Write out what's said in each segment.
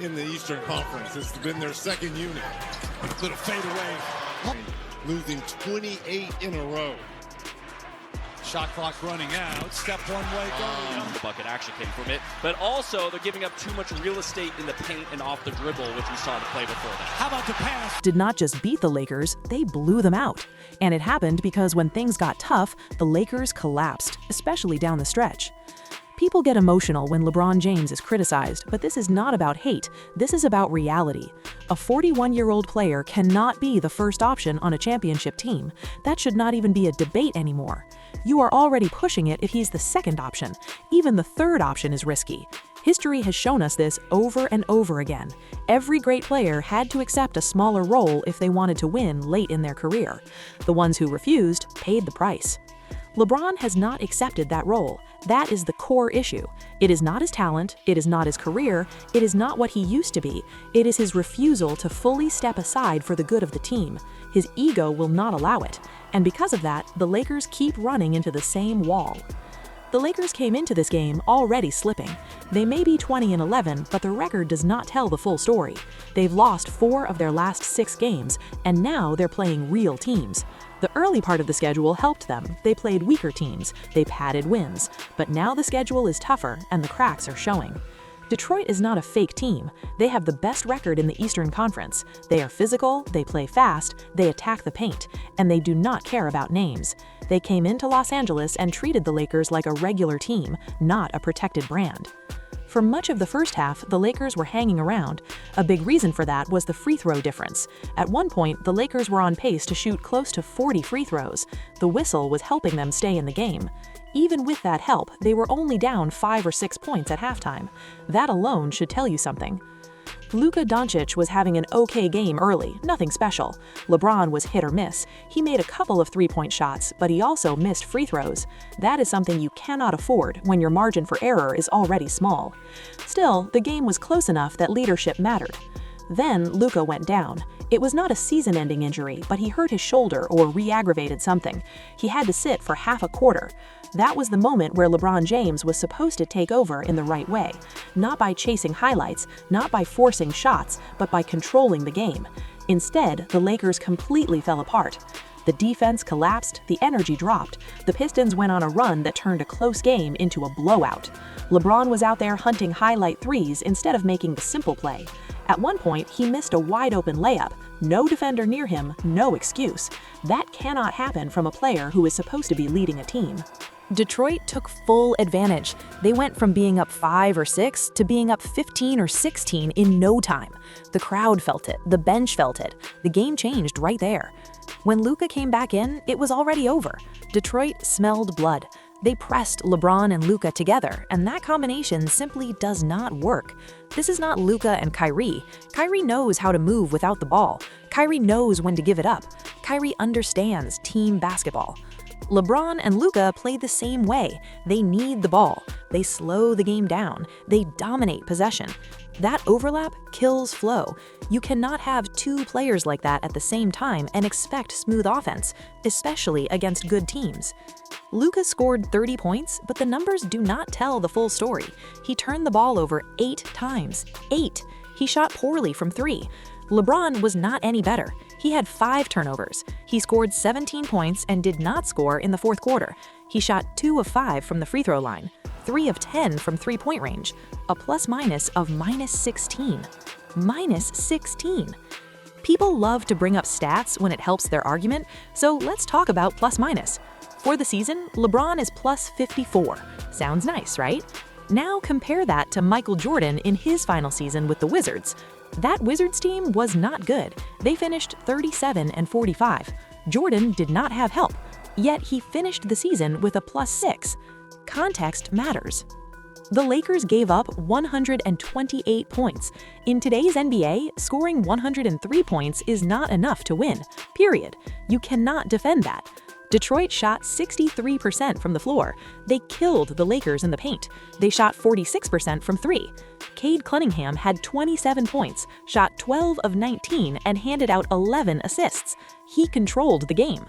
in the Eastern Conference. It's been their second unit. Little fade away. Losing 28 in a row. Shot clock running out. Step one way going. The bucket actually came from it. But also, they're giving up too much real estate in the paint and off the dribble, which we saw the play before that. How about the pass? Did not just beat the Lakers, they blew them out. And it happened because when things got tough, the Lakers collapsed, especially down the stretch. People get emotional when LeBron James is criticized, but this is not about hate. This is about reality. A 41-year-old player cannot be the first option on a championship team. That should not even be a debate anymore. You are already pushing it if he's the second option. Even the third option is risky. History has shown us this over and over again. Every great player had to accept a smaller role if they wanted to win late in their career. The ones who refused paid the price. LeBron has not accepted that role. That is the core issue. It is not his talent, it is not his career, it is not what he used to be. It is his refusal to fully step aside for the good of the team. His ego will not allow it. And because of that, the Lakers keep running into the same wall. The Lakers came into this game already slipping. They may be 20-11, but the record does not tell the full story. They've lost 4 of their last 6 games, and now they're playing real teams. The early part of the schedule helped them. They played weaker teams, they padded wins. But now the schedule is tougher, and the cracks are showing. Detroit is not a fake team. They have the best record in the Eastern Conference. They are physical, they play fast, they attack the paint, and they do not care about names. They came into Los Angeles and treated the Lakers like a regular team, not a protected brand. For much of the first half, the Lakers were hanging around. A big reason for that was the free throw difference. At one point, the Lakers were on pace to shoot close to 40 free throws. The whistle was helping them stay in the game. Even with that help, they were only down 5 or 6 points at halftime. That alone should tell you something. Luka Doncic was having an okay game early, nothing special. LeBron was hit or miss. He made a couple of three-point shots, but he also missed free throws. That is something you cannot afford when your margin for error is already small. Still, the game was close enough that leadership mattered. Then Luka went down. It was not a season-ending injury, but he hurt his shoulder or re-aggravated something. He had to sit for half a quarter. That was the moment where LeBron James was supposed to take over in the right way. Not by chasing highlights, not by forcing shots, but by controlling the game. Instead, the Lakers completely fell apart. The defense collapsed, the energy dropped. The Pistons went on a run that turned a close game into a blowout. LeBron was out there hunting highlight threes instead of making the simple play. At one point, he missed a wide-open layup. No defender near him, no excuse. That cannot happen from a player who is supposed to be leading a team. Detroit took full advantage. They went from being up 5 or 6 to being up 15 or 16 in no time. The crowd felt it, the bench felt it. The game changed right there. When Luka came back in, it was already over. Detroit smelled blood. They pressed LeBron and Luka together, and that combination simply does not work. This is not Luka and Kyrie. Kyrie knows how to move without the ball. Kyrie knows when to give it up. Kyrie understands team basketball. LeBron and Luka play the same way. They need the ball. They slow the game down. They dominate possession. That overlap kills flow. You cannot have 2 players like that at the same time and expect smooth offense, especially against good teams. Luka scored 30 points, but the numbers do not tell the full story. He turned the ball over 8 times. 8! He shot poorly from 3. LeBron was not any better. He had 5 turnovers. He scored 17 points and did not score in the fourth quarter. He shot 2 of 5 from the free throw line, 3 of 10 from three-point range, a plus-minus of -16. -16. People love to bring up stats when it helps their argument, so let's talk about plus-minus. For the season, LeBron is plus 54. Sounds nice, right? Now compare that to Michael Jordan in his final season with the Wizards. That Wizards team was not good. They finished 37 and 45. Jordan did not have help, yet he finished the season with a plus 6. Context matters. The Lakers gave up 128 points. In today's NBA, scoring 103 points is not enough to win, period. You cannot defend that. Detroit shot 63% from the floor. They killed the Lakers in the paint. They shot 46% from 3. Cade Cunningham had 27 points, shot 12 of 19, and handed out 11 assists. He controlled the game.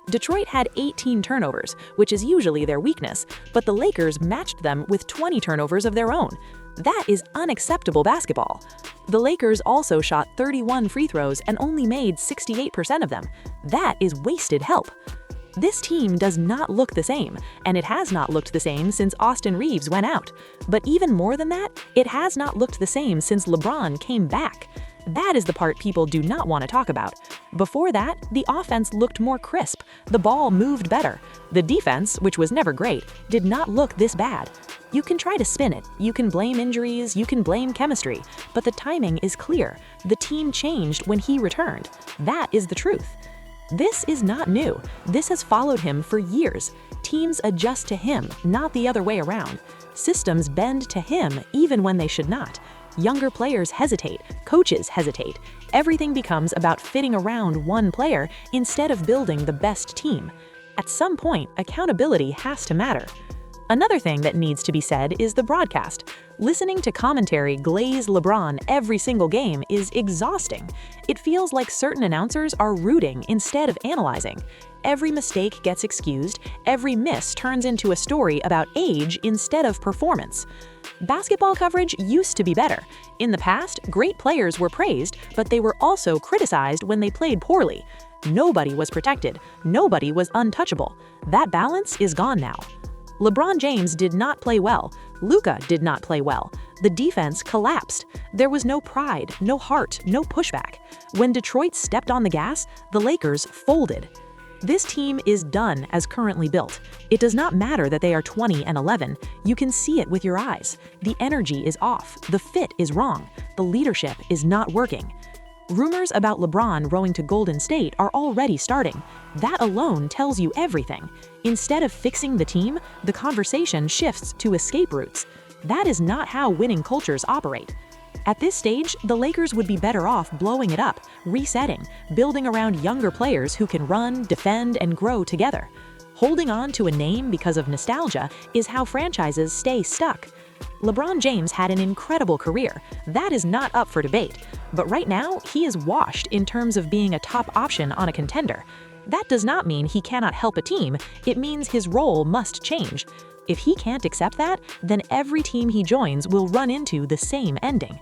Detroit had 18 turnovers, which is usually their weakness, but the Lakers matched them with 20 turnovers of their own. That is unacceptable basketball. The Lakers also shot 31 free throws and only made 68% of them. That is wasted help. This team does not look the same, and it has not looked the same since Austin Reeves went out. But even more than that, it has not looked the same since LeBron came back. That is the part people do not want to talk about. Before that, the offense looked more crisp, the ball moved better. The defense, which was never great, did not look this bad. You can try to spin it, you can blame injuries, you can blame chemistry, but the timing is clear. The team changed when he returned. That is the truth. This is not new. This has followed him for years. Teams adjust to him, not the other way around. Systems bend to him even when they should not. Younger players hesitate, coaches hesitate. Everything becomes about fitting around one player instead of building the best team. At some point, accountability has to matter. Another thing that needs to be said is the broadcast. Listening to commentary glaze LeBron every single game is exhausting. It feels like certain announcers are rooting instead of analyzing. Every mistake gets excused, every miss turns into a story about age instead of performance. Basketball coverage used to be better. In the past, great players were praised, but they were also criticized when they played poorly. Nobody was protected, nobody was untouchable. That balance is gone now. LeBron James did not play well. Luka did not play well. The defense collapsed. There was no pride, no heart, no pushback. When Detroit stepped on the gas, the Lakers folded. This team is done as currently built. It does not matter that they are 20 and 11. You can see it with your eyes. The energy is off. The fit is wrong. The leadership is not working. Rumors about LeBron rowing to Golden State are already starting. That alone tells you everything. Instead of fixing the team, the conversation shifts to escape routes. That is not how winning cultures operate. At this stage, the Lakers would be better off blowing it up, resetting, building around younger players who can run, defend, and grow together. Holding on to a name because of nostalgia is how franchises stay stuck. LeBron James had an incredible career. That is not up for debate. But right now, he is washed in terms of being a top option on a contender. That does not mean he cannot help a team. It means his role must change. If he can't accept that, then every team he joins will run into the same ending.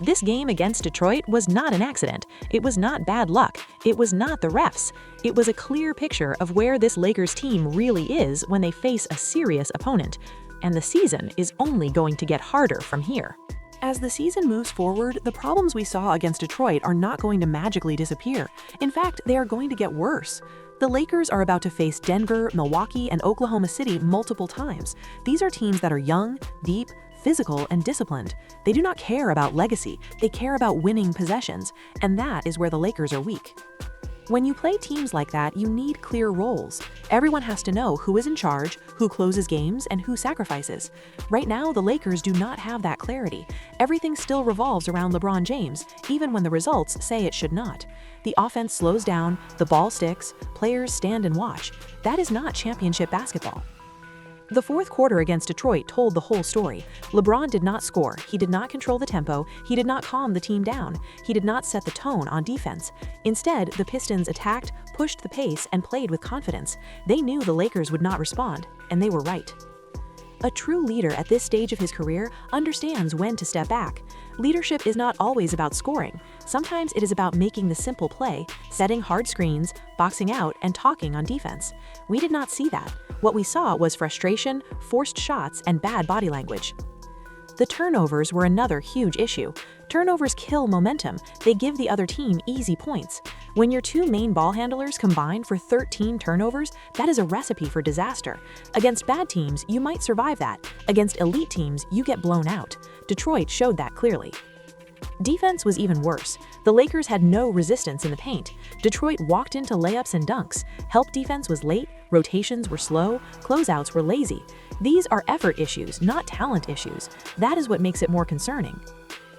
This game against Detroit was not an accident. It was not bad luck. It was not the refs. It was a clear picture of where this Lakers team really is when they face a serious opponent. And the season is only going to get harder from here. As the season moves forward, the problems we saw against Detroit are not going to magically disappear. In fact, they are going to get worse. The Lakers are about to face Denver, Milwaukee, and Oklahoma City multiple times. These are teams that are young, deep, physical, and disciplined. They do not care about legacy, they care about winning possessions, and that is where the Lakers are weak. When you play teams like that, you need clear roles. Everyone has to know who is in charge, who closes games, and who sacrifices. Right now, the Lakers do not have that clarity. Everything still revolves around LeBron James, even when the results say it should not. The offense slows down, the ball sticks, players stand and watch. That is not championship basketball. The fourth quarter against Detroit told the whole story. LeBron did not score, he did not control the tempo, he did not calm the team down, he did not set the tone on defense. Instead, the Pistons attacked, pushed the pace, and played with confidence. They knew the Lakers would not respond, and they were right. A true leader at this stage of his career understands when to step back. Leadership is not always about scoring. Sometimes it is about making the simple play, setting hard screens, boxing out, and talking on defense. We did not see that. What we saw was frustration, forced shots, and bad body language. The turnovers were another huge issue. Turnovers kill momentum. They give the other team easy points. When your two main ball handlers combine for 13 turnovers, that is a recipe for disaster. Against bad teams, you might survive that. Against elite teams, you get blown out. Detroit showed that clearly. Defense was even worse. The Lakers had no resistance in the paint. Detroit walked into layups and dunks. Help defense was late, rotations were slow, closeouts were lazy. These are effort issues, not talent issues. That is what makes it more concerning.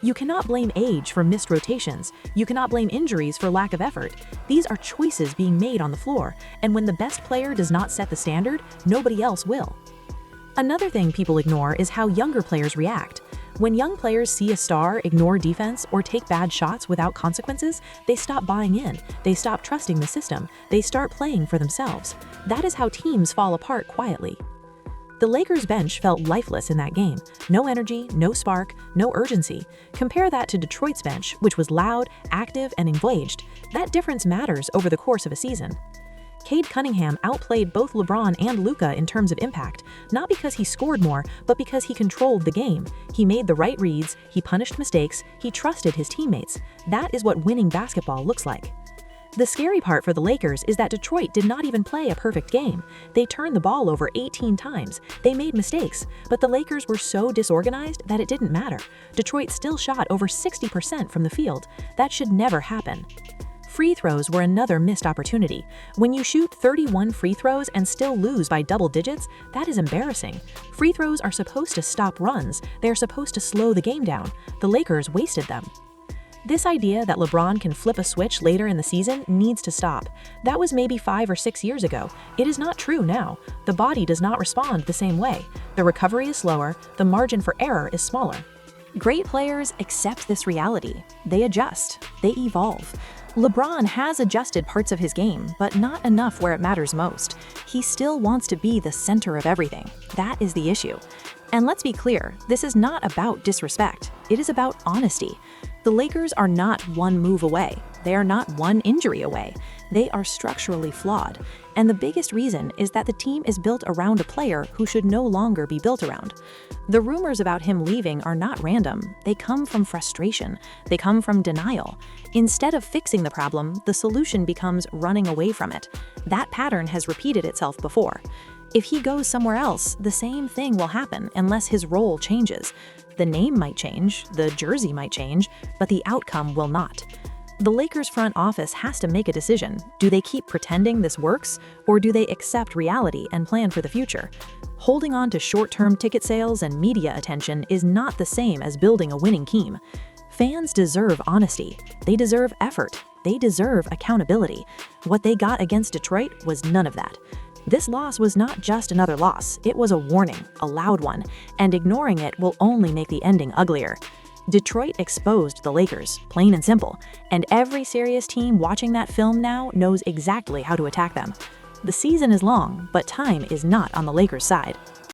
You cannot blame age for missed rotations. You cannot blame injuries for lack of effort. These are choices being made on the floor, and when the best player does not set the standard, nobody else will. Another thing people ignore is how younger players react. When young players see a star ignore defense or take bad shots without consequences, they stop buying in, they stop trusting the system, they start playing for themselves. That is how teams fall apart quietly. The Lakers bench felt lifeless in that game. No energy, no spark, no urgency. Compare that to Detroit's bench, which was loud, active, and engaged. That difference matters over the course of a season. Cade Cunningham outplayed both LeBron and Luka in terms of impact, not because he scored more, but because he controlled the game. He made the right reads, he punished mistakes, he trusted his teammates. That is what winning basketball looks like. The scary part for the Lakers is that Detroit did not even play a perfect game. They turned the ball over 18 times. They made mistakes, but the Lakers were so disorganized that it didn't matter. Detroit still shot over 60% from the field. That should never happen. Free throws were another missed opportunity. When you shoot 31 free throws and still lose by double digits, that is embarrassing. Free throws are supposed to stop runs. They are supposed to slow the game down. The Lakers wasted them. This idea that LeBron can flip a switch later in the season needs to stop. That was maybe 5 or 6 years ago. It is not true now. The body does not respond the same way. The recovery is slower, the margin for error is smaller. Great players accept this reality. They adjust. They evolve. LeBron has adjusted parts of his game, but not enough where it matters most. He still wants to be the center of everything. That is the issue. And let's be clear, this is not about disrespect. It is about honesty. The Lakers are not one move away. They are not one injury away. They are structurally flawed. And the biggest reason is that the team is built around a player who should no longer be built around. The rumors about him leaving are not random. They come from frustration. They come from denial. Instead of fixing the problem, the solution becomes running away from it. That pattern has repeated itself before. If he goes somewhere else, the same thing will happen unless his role changes. The name might change, the jersey might change, but the outcome will not. The Lakers front office has to make a decision. Do they keep pretending this works, or do they accept reality and plan for the future? Holding on to short-term ticket sales and media attention is not the same as building a winning team. Fans deserve honesty. They deserve effort. They deserve accountability. What they got against Detroit was none of that. This loss was not just another loss, it was a warning, a loud one, and ignoring it will only make the ending uglier. Detroit exposed the Lakers, plain and simple, and every serious team watching that film now knows exactly how to attack them. The season is long, but time is not on the Lakers' side.